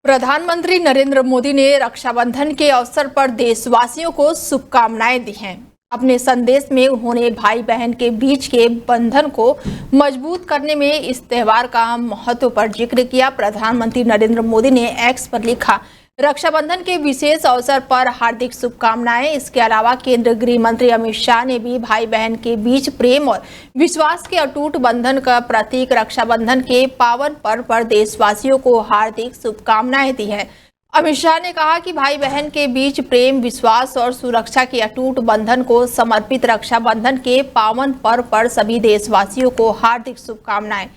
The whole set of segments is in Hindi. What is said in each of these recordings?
प्रधानमंत्री नरेंद्र मोदी ने रक्षाबंधन के अवसर पर देशवासियों को शुभकामनाएं दी हैं। अपने संदेश में उन्होंने भाई बहन के बीच के बंधन को मजबूत करने में इस त्योहार का महत्व पर जिक्र किया। प्रधानमंत्री नरेंद्र मोदी ने एक्स पर लिखा, रक्षाबंधन के विशेष अवसर पर हार्दिक शुभकामनाएं। इसके अलावा केंद्रीय गृह मंत्री अमित शाह ने भी भाई बहन के बीच प्रेम और विश्वास के अटूट बंधन का प्रतीक रक्षाबंधन के पावन पर्व पर देशवासियों को हार्दिक शुभकामनाएं दी है। अमित शाह ने कहा कि भाई बहन के बीच प्रेम, विश्वास और सुरक्षा के अटूट बंधन को समर्पित रक्षाबंधन के पावन पर्व पर सभी देशवासियों को हार्दिक शुभकामनाएं।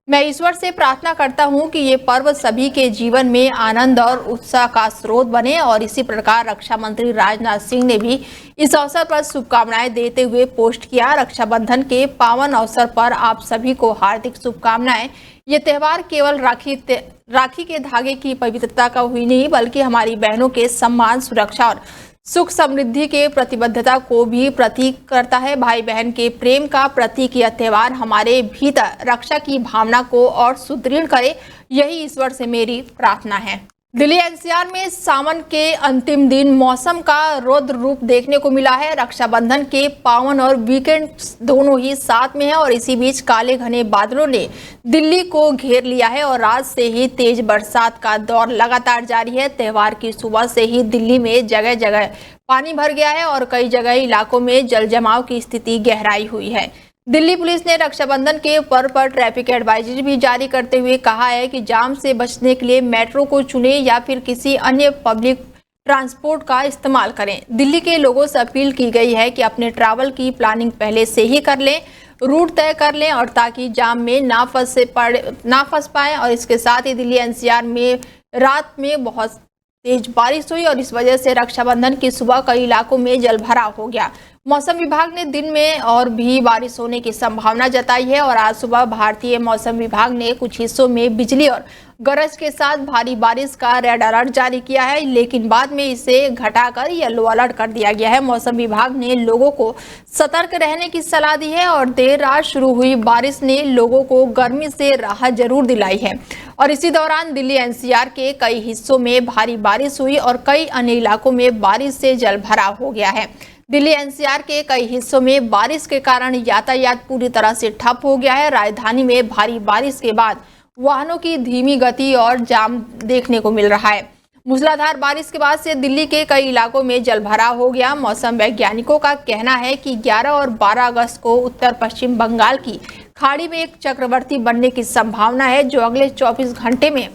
मैं ईश्वर से प्रार्थना करता हूं कि ये पर्व सभी के जीवन में आनंद और उत्साह का स्रोत बने। और इसी प्रकार रक्षा मंत्री राजनाथ सिंह ने भी इस अवसर पर शुभकामनाएं देते हुए पोस्ट किया, रक्षाबंधन के पावन अवसर पर आप सभी को हार्दिक शुभकामनाएं। ये त्यौहार केवल राखी के धागे की पवित्रता का हुई नहीं, बल्कि हमारी बहनों के सम्मान, सुरक्षा और सुख समृद्धि के प्रतिबद्धता को भी प्रतीक करता है। भाई बहन के प्रेम का प्रतीक यह त्यौहार हमारे भीतर रक्षा की भावना को और सुदृढ़ करे, यही ईश्वर से मेरी प्रार्थना है। दिल्ली एनसीआर में सावन के अंतिम दिन मौसम का रौद्र रूप देखने को मिला है। रक्षाबंधन के पावन और वीकेंड दोनों ही साथ में है और इसी बीच काले घने बादलों ने दिल्ली को घेर लिया है और रात से ही तेज बरसात का दौर लगातार जारी है। त्यौहार की सुबह से ही दिल्ली में जगह जगह पानी भर गया है और कई जगह इलाकों में जल जमाव की स्थिति गहराई हुई है। दिल्ली पुलिस ने रक्षाबंधन के पर्व पर ट्रैफिक एडवाइजरी भी जारी करते हुए कहा है कि जाम से बचने के लिए मेट्रो को चुनें या फिर किसी अन्य पब्लिक ट्रांसपोर्ट का इस्तेमाल करें। दिल्ली के लोगों से अपील की गई है कि अपने ट्रैवल की प्लानिंग पहले से ही कर लें, रूट तय कर लें और ताकि जाम में ना फंस पाए। और इसके साथ ही दिल्ली एनसीआर में रात में बहुत तेज बारिश हुई और इस वजह से रक्षाबंधन की सुबह कई इलाकों में जलभराव हो गया। मौसम विभाग ने दिन में और भी बारिश होने की संभावना जताई है और आज सुबह भारतीय मौसम विभाग ने कुछ हिस्सों में बिजली और गरज के साथ भारी बारिश का रेड अलर्ट जारी किया है, लेकिन बाद में इसे घटाकर येलो अलर्ट कर दिया गया है। मौसम विभाग ने लोगों को सतर्क रहने की सलाह दी है और देर रात शुरू हुई बारिश ने लोगों को गर्मी से राहत जरूर दिलाई है। और इसी दौरान दिल्ली एनसीआर के कई हिस्सों में भारी बारिश हुई और कई अन्य इलाकों में बारिश से जलभराव हो गया है। दिल्ली एनसीआर के कई हिस्सों में बारिश के कारण यातायात पूरी तरह से ठप हो गया है। राजधानी में भारी बारिश के बाद वाहनों की धीमी गति और जाम देखने को मिल रहा है। मूसलाधार बारिश के बाद से दिल्ली के कई इलाकों में जलभराव हो गया। मौसम वैज्ञानिकों का कहना है कि 11 और 12 अगस्त को उत्तर पश्चिम बंगाल की खाड़ी में एक चक्रवाती बनने की संभावना है, जो अगले 24 घंटे में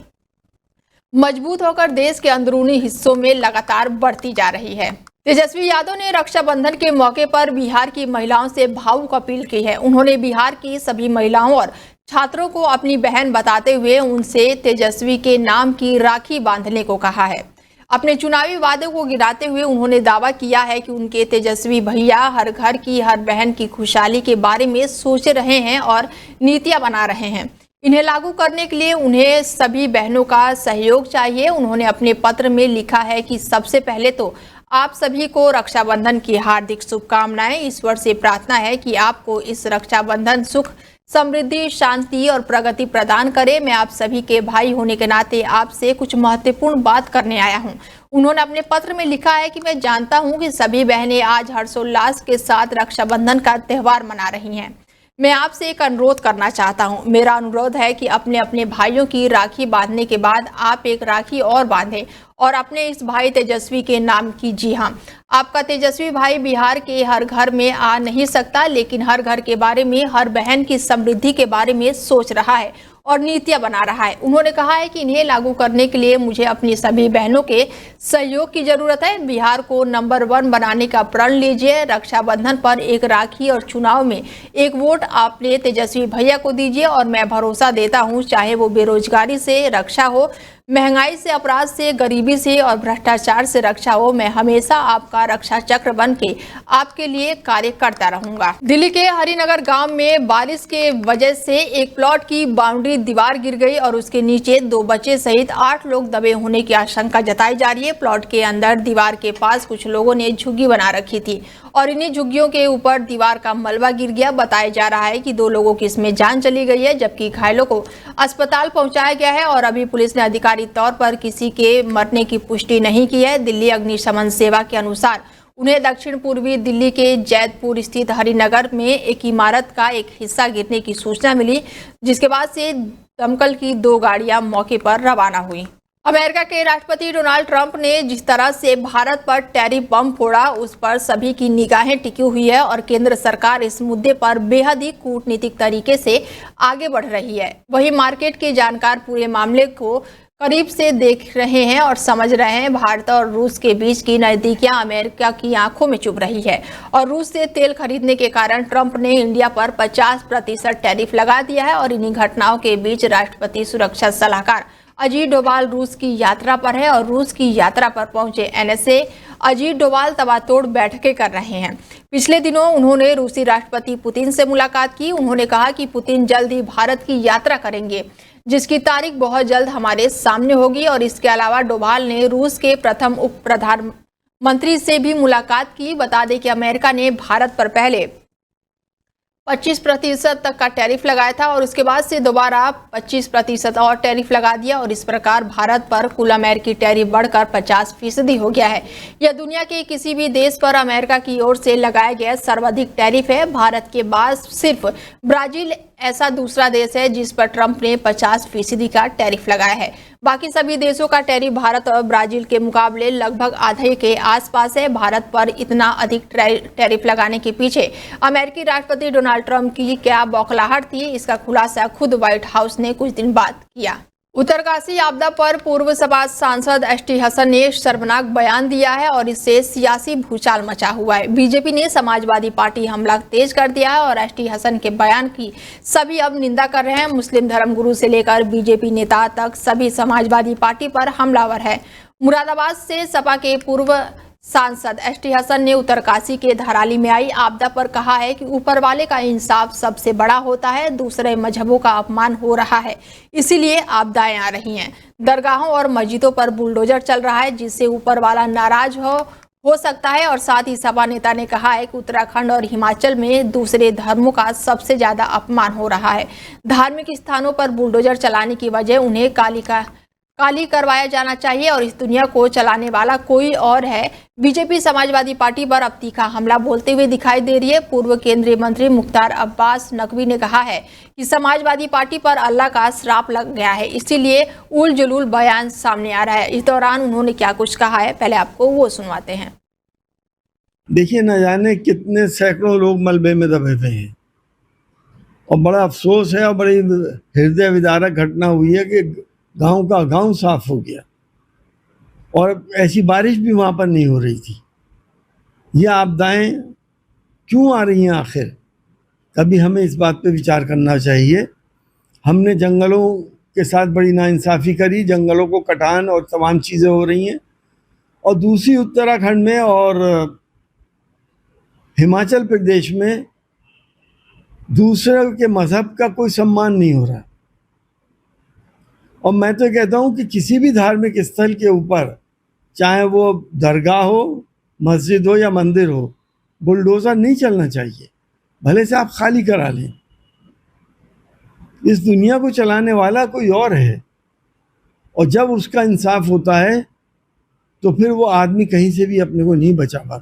मजबूत होकर देश के अंदरूनी हिस्सों में लगातार बढ़ती जा रही है। तेजस्वी यादव ने रक्षाबंधन के मौके पर बिहार की महिलाओं से भावुक अपील की है। उन्होंने बिहार की सभी महिलाओं और छात्रों को अपनी बहन बताते हुए उनसे तेजस्वी के नाम की राखी बांधने को कहा है। अपने चुनावी वादे को गिराते हुए उन्होंने दावा किया है कि उनके तेजस्वी भैया हर घर की हर बहन की खुशहाली के बारे में सोच रहे हैं और नीतियां बना रहे हैं। इन्हें लागू करने के लिए उन्हें सभी बहनों का सहयोग चाहिए। उन्होंने अपने पत्र में लिखा है कि सबसे पहले तो आप सभी को रक्षाबंधन की हार्दिक शुभकामनाएं। ईश्वर से प्रार्थना है कि आपको इस रक्षाबंधन सुख, समृद्धि, शांति और प्रगति प्रदान करे। मैं आप सभी के भाई होने के नाते आपसे कुछ महत्वपूर्ण बात करने आया हूं। उन्होंने अपने पत्र में लिखा है कि मैं जानता हूं कि सभी बहनें आज हर्षोल्लास के साथ रक्षाबंधन का त्यौहार मना रही हैं। मैं आपसे एक अनुरोध करना चाहता हूं। मेरा अनुरोध है कि अपने अपने भाइयों की राखी बांधने के बाद आप एक राखी और बांधें और अपने इस भाई तेजस्वी के नाम की। जी हाँ, आपका तेजस्वी भाई बिहार के हर घर में आ नहीं सकता, लेकिन हर घर के बारे में, हर बहन की समृद्धि के बारे में सोच रहा है और नीतियां बना रहा है। उन्होंने कहा है कि इन्हें लागू करने के लिए मुझे अपनी सभी बहनों के सहयोग की जरूरत है। बिहार को नंबर 1 बनाने का प्रण लीजिए। रक्षाबंधन पर एक राखी और चुनाव में एक वोट अपने तेजस्वी भैया को दीजिए और मैं भरोसा देता हूं, चाहे वो बेरोजगारी से रक्षा हो, महंगाई से, अपराध से, गरीबी से और भ्रष्टाचार से रक्षा हो, मैं हमेशा आपका रक्षा चक्र बन के आपके लिए कार्य करता रहूंगा। दिल्ली के हरिनगर गांव में बारिश के वजह से एक प्लॉट की बाउंड्री दीवार गिर गई और उसके नीचे 2 बच्चे सहित 8 लोग दबे होने की आशंका जताई जा रही है। प्लॉट के अंदर दीवार के पास कुछ लोगों ने झुग्गी बना रखी थी और इन्हीं झुग्गियों के ऊपर दीवार का मलबा गिर गया। बताया जा रहा है कि 2 लोगों की इसमें जान चली गई है, जबकि घायलों को अस्पताल पहुंचाया गया है और अभी पुलिस ने अधिकारी आधिकारिक तौर पर किसी के मरने की पुष्टि नहीं की है। दिल्ली अग्निशमन सेवा के अनुसार उन्हें दक्षिण पूर्वी दिल्ली के जैतपुर स्थित हरिनगर में एक इमारत का एक हिस्सा गिरने की सूचना मिली, जिसके बाद से दमकल की 2 गाड़ियां मौके पर रवाना हुई। अमेरिका के राष्ट्रपति डोनाल्ड ट्रंप ने जिस तरह से भारत पर टैरिफ बम फोड़ा, उस पर सभी की निगाहें टिकी हुई है और केंद्र सरकार इस मुद्दे पर बेहद ही कूटनीतिक तरीके से आगे बढ़ रही है। वहीं मार्केट के जानकार पूरे मामले को करीब से देख रहे हैं और समझ रहे हैं। भारत और रूस के बीच की नजदीकियां अमेरिका की आंखों में चुभ रही है और रूस से तेल खरीदने के कारण ट्रंप ने इंडिया पर 50% टैरिफ लगा दिया है। और इन्हीं घटनाओं के बीच राष्ट्रपति सुरक्षा सलाहकार अजीत डोभाल रूस की यात्रा पर है और रूस की यात्रा पर पहुंचे एनएसए अजीत डोभाल तबातोड़ बैठकें कर रहे हैं। पिछले दिनों उन्होंने रूसी राष्ट्रपति पुतिन से मुलाकात की। उन्होंने कहा कि पुतिन जल्द ही भारत की यात्रा करेंगे, जिसकी तारीख बहुत जल्द हमारे सामने होगी। और इसके अलावा डोभाल ने रूस के प्रथम उप प्रधानमंत्री से भी मुलाकात की। बता दें कि अमेरिका ने भारत पर पहले 25% तक का टैरिफ लगाया था और उसके बाद से दोबारा 25% और टैरिफ लगा दिया और इस प्रकार भारत पर कुल अमेरिकी टैरिफ बढ़कर 50% हो गया है। यह दुनिया के किसी भी देश पर अमेरिका की ओर से लगाया गया सर्वाधिक टैरिफ है। भारत के बाद सिर्फ ब्राजील ऐसा दूसरा देश है जिस पर ट्रंप ने 50% का टैरिफ लगाया है। बाकी सभी देशों का टैरिफ भारत और ब्राजील के मुकाबले लगभग आधे के आसपास है। भारत पर इतना अधिक टैरिफ लगाने के पीछे अमेरिकी राष्ट्रपति डोनाल्ड ट्रंप की क्या बौखलाहट थी, इसका खुलासा खुद व्हाइट हाउस ने कुछ दिन बाद किया। उत्तरकाशी आपदा पर पूर्व सपा सांसद एसटी हसन ने शर्मनाक बयान दिया है और इससे सियासी भूचाल मचा हुआ है। बीजेपी ने समाजवादी पार्टी हमला तेज कर दिया है और एसटी हसन के बयान की सभी अब निंदा कर रहे हैं। मुस्लिम धर्मगुरु से लेकर बीजेपी नेता तक सभी समाजवादी पार्टी पर हमलावर है। मुरादाबाद से सपा के पूर्व सांसद एसटी हसन ने उत्तरकाशी के धराली में आई आपदा पर कहा है कि ऊपर वाले का इंसाफ सबसे बड़ा होता है, दूसरे मजहबों का अपमान हो रहा है, इसीलिए आपदाएं आ रही हैं। दरगाहों और मस्जिदों पर बुलडोजर चल रहा है जिससे ऊपर वाला नाराज हो सकता है। और साथ ही सपा नेता ने कहा है कि उत्तराखंड और हिमाचल में दूसरे धर्मों का सबसे ज्यादा अपमान हो रहा है। धार्मिक स्थानों पर बुलडोजर चलाने की वजह उन्हें काली करवाया जाना चाहिए और इस दुनिया को चलाने वाला कोई और है। बीजेपी समाजवादी पार्टी पर अब तीखा हमला बोलते हुए दिखाई दे रही है। पूर्व केंद्रीय मंत्री मुख्तार अब्बास नकवी ने कहा है कि समाजवादी पार्टी पर अल्लाह का श्राप लग गया है, इसीलिए उल जुलूल बयान सामने आ रहा है। इस दौरान उन्होंने क्या कुछ कहा है, पहले आपको वो सुनवाते हैं। देखिए, न जाने कितने सैकड़ों लोग मलबे में दबे हुए हैं और बड़ा अफसोस है और बड़ी हृदय विदारक घटना हुई है कि गांव का गांव साफ हो गया और ऐसी बारिश भी वहाँ पर नहीं हो रही थी। ये आपदाएं क्यों आ रही हैं आखिर? कभी हमें इस बात पे विचार करना चाहिए। हमने जंगलों के साथ बड़ी नाइंसाफ़ी करी, जंगलों को कटान और तमाम चीज़ें हो रही हैं। और दूसरी उत्तराखंड में और हिमाचल प्रदेश में दूसरे के मज़हब का कोई सम्मान नहीं हो रहा। और मैं तो कहता हूँ कि किसी भी धार्मिक स्थल के ऊपर, चाहे वो दरगाह हो, मस्जिद हो या मंदिर हो, बुलडोज़र नहीं चलना चाहिए। भले से आप खाली करा लें। इस दुनिया को चलाने वाला कोई और है और जब उसका इंसाफ होता है तो फिर वो आदमी कहीं से भी अपने को नहीं बचा पाता।